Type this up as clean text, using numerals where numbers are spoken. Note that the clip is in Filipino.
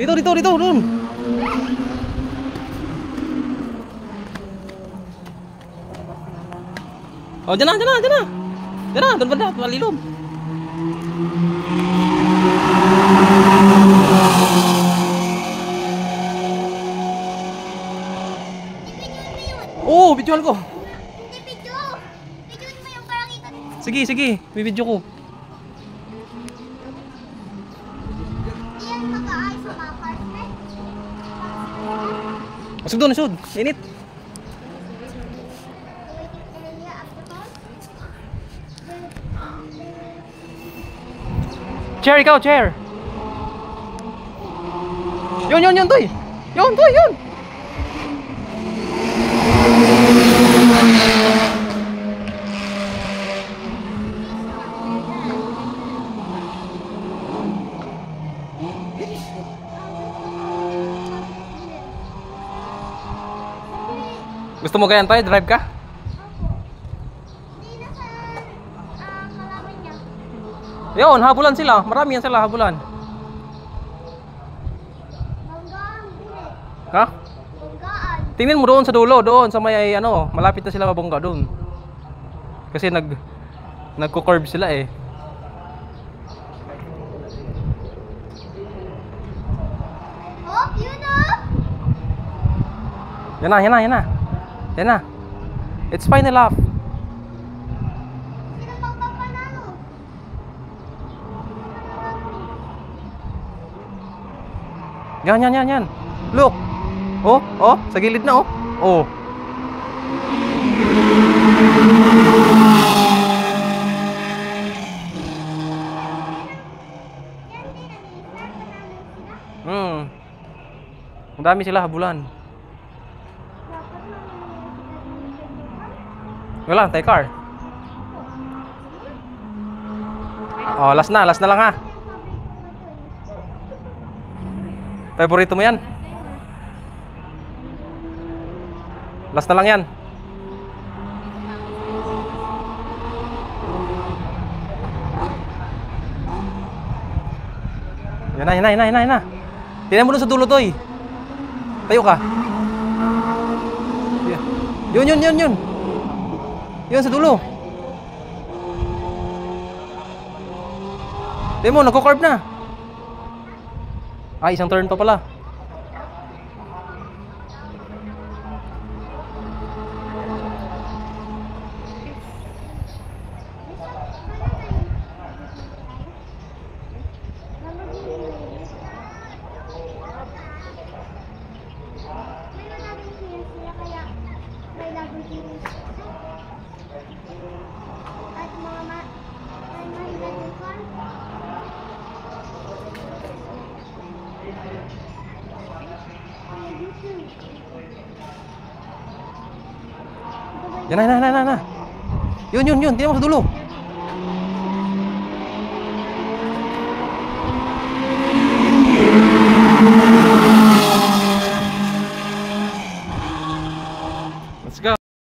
Dito, dun. Oh, dyan na. Dyan na, dun banda, malilom. Oh, videoan ko. Hindi video. Videoan mo yung parang ito. Sige, may video ko. Iyan mag-aayos sa mga cars, eh. Masog doon, init. Chair, ikaw, chair. Yun, Toy. Yun. Gusto mo ganyan, Toy? Drive ka? Hindi na sa kalaman niya. Yun, habulan sila. Marami yan sila, habulan. Banggaan, bulit. Ha? Banggaan. Tingnan mo doon sa dulo, doon sa may ano, malapit na sila mabangga doon. Kasi nagko-curve sila eh. Oh, yun oh. Yan na. It's fine enough. Sino pang papanalo? Yan. Look. Oh, sa gilid na oh. Oh. Ang dami sila habulan. Wala, take car. Oh, last na lang ha. Favorito mo yan? Last na lang yan. Yan na. Tingnan mo dun sa dulo, Toy. Tayo ka. Yun. Yun sa dulo. Tingnan mo, nagko-curve na. Ay, isang turn pa pala. Yan na. Yun. Tingnan mo sa dulo.